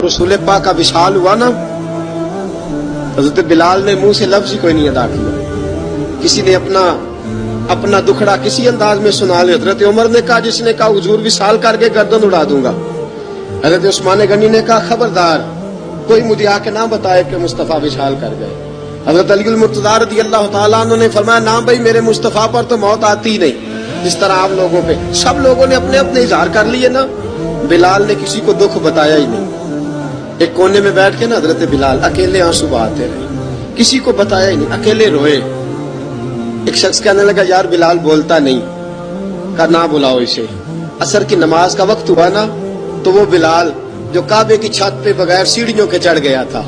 रसूल पाक का विशाल हुआ ना, हजरत बिलाल ने मुंह से लफ्ज ही कोई नहीं अदा किया। किसी ने अपना दुखड़ा किसी अंदाज में सुना लिया। हजरत उमर ने कहा, जिसने कहा हुजूर विशाल करके गर्दन उड़ा दूंगा। हजरत उस्मान गनी ने कहा, खबरदार कोई मुझे आके ना बताए कि मुस्तफा विशाल कर गए। हजरत अली मुर्तजा रज़ी अल्लाह तआला अन्हु ने फरमाया, ना भाई मेरे मुस्तफा पर तो मौत आती ही नहीं, जिस तरह आप लोगों पे। सब लोगों ने अपने अपने इजहार कर लिए ना, बिलाल ने किसी को दुख बताया ही नहीं। एक कोने में बैठ के ना हजरत बिलाल अकेले आंसू बहाते रहे, किसी को बताया ही नहीं, अकेले रोए। एक शख्स कहने लगा, यार बिलाल बोलता नहीं। कहा ना बुलाओ इसे। असर की नमाज का वक्त हुआ ना, तो वो बिलाल जो काबे की छत पे बगैर सीढ़ियों के चढ़ गया था,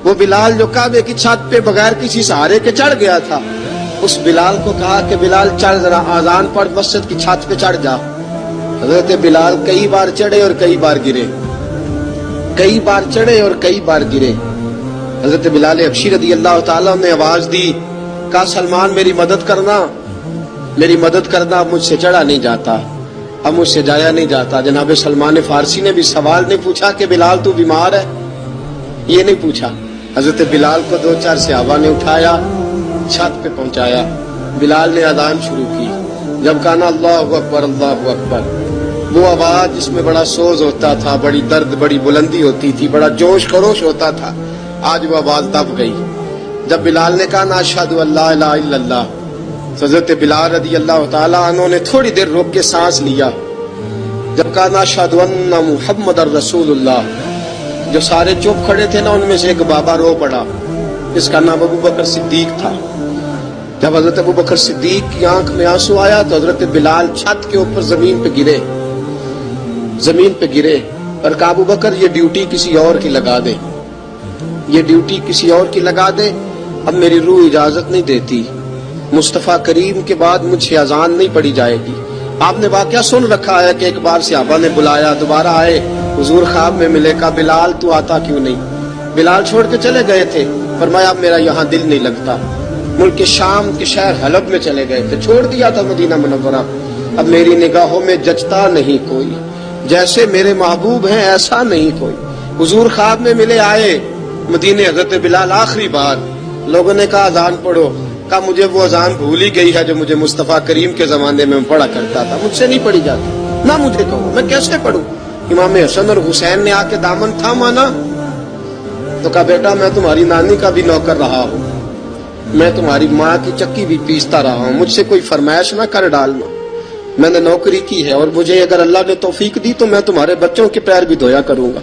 वो बिलाल जो काबे की छत पे बगैर किसी सहारे के चढ़ गया था, उस बिलाल को कहा कि बिलाल चढ़ जरा, आजान पढ़, मस्जिद की छत पे चढ़ जा। हजरत बिलाल कई बार चढ़े और कई बार गिरे, कई बार चढ़े और कई बार गिरे। हजरत बिलाल हबशी रज़ी अल्लाह तआला ने आवाज दी, कहा सलमान मेरी मदद करना, मेरी मदद करना, अब मुझसे चढ़ा नहीं जाता, अब मुझसे जाया नहीं जाता। जनाब सलमान फारसी ने भी सवाल नहीं पूछा कि बिलाल तू बीमार है, ये नहीं पूछा। हजरत बिलाल को दो चार सहाबा ने उठाया, छत पे पहुंचाया। बिलाल ने अजान शुरू की। जब कहा ना अल्लाहु अकबर अल्लाहु अकबर, वो आवाज जिसमें बड़ा सोज होता था, बड़ी दर्द, बड़ी बुलंदी होती थी, बड़ा जोश खरोश होता था, आज वो आवाज दब गई। जब बिलाल ने कहा ना अशहदु अल्ला इलाहा इल्लल्लाह, हजरत बिलाल रज़ी अल्लाह तआला अन्हु ने थोड़ी देर रोक के सांस लिया। जब कहा ना अशहदु अन्ना मुहम्मदर रसूलुल्लाह, जो सारे चुप खड़े थे ना, उनमें से एक बाबा रो पड़ा, इसका नाम अबू बकर सिद्दीक था। जब हजरत अबू बकर सिद्दीक की आंख में आंसू आया तो हजरत बिलाल छत के ऊपर जमीन पे गिरे, जमीन पे गिरे और कहा अबू बकर ये ड्यूटी किसी और की लगा दे, ये ड्यूटी किसी और की लगा दे, अब मेरी रूह इजाजत नहीं देती, मुस्तफा करीम के बाद मुझे अजान नहीं पड़ी जाएगी। आपने वाकया सुन रखा है कि एक बार सहाबा ने बुलाया, दोबारा आए, हुजूर ख्वाब में मिले, कहा बिलाल तू आता क्यों नहीं। बिलाल छोड़ के चले गए थे, फरमाया अब मेरा यहाँ दिल नहीं लगता। मुल्क के शाम के शहर हलब में चले गए थे, छोड़ दिया था मदीना मुनव्वरा, अब मेरी निगाहों में जचता नहीं कोई, जैसे मेरे महबूब हैं ऐसा नहीं कोई। हुजूर ख्वाब में मिले, आए मदीने। हजरत बिलाल आखिरी बार, लोगों ने कहा अजान पढ़ो, कहा मुझे वो अजान भूल ही गई है जो मुझे मुस्तफा करीम के जमाने में पढ़ा करता था, मुझसे नहीं पढ़ी जाती, ना मुझे कहो, मैं कैसे पढ़ूं। इमाम हसन और हुसैन ने आके दामन थामा ना, तो कहा बेटा मैं तुम्हारी नानी का भी नौकर रहा हूं, मैं तुम्हारी माँ की चक्की भी पीसता रहा हूं, मुझसे कोई फरमाइश ना कर डालना, मैंने नौकरी की है और मुझे अगर अल्लाह ने तौफीक दी तो मैं तुम्हारे बच्चों के पैर भी धोया करूंगा।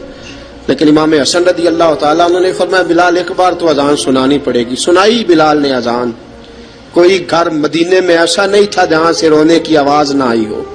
लेकिन इमाम हसन रज़ी अल्लाह तआला अन्हु ने फरमाया बिलाल एक बार तो अजान सुनानी पड़ेगी। सुनाई बिलाल ने अजान। कोई घर मदीने में ऐसा नहीं था जहां से रोने की आवाज ना आई हो।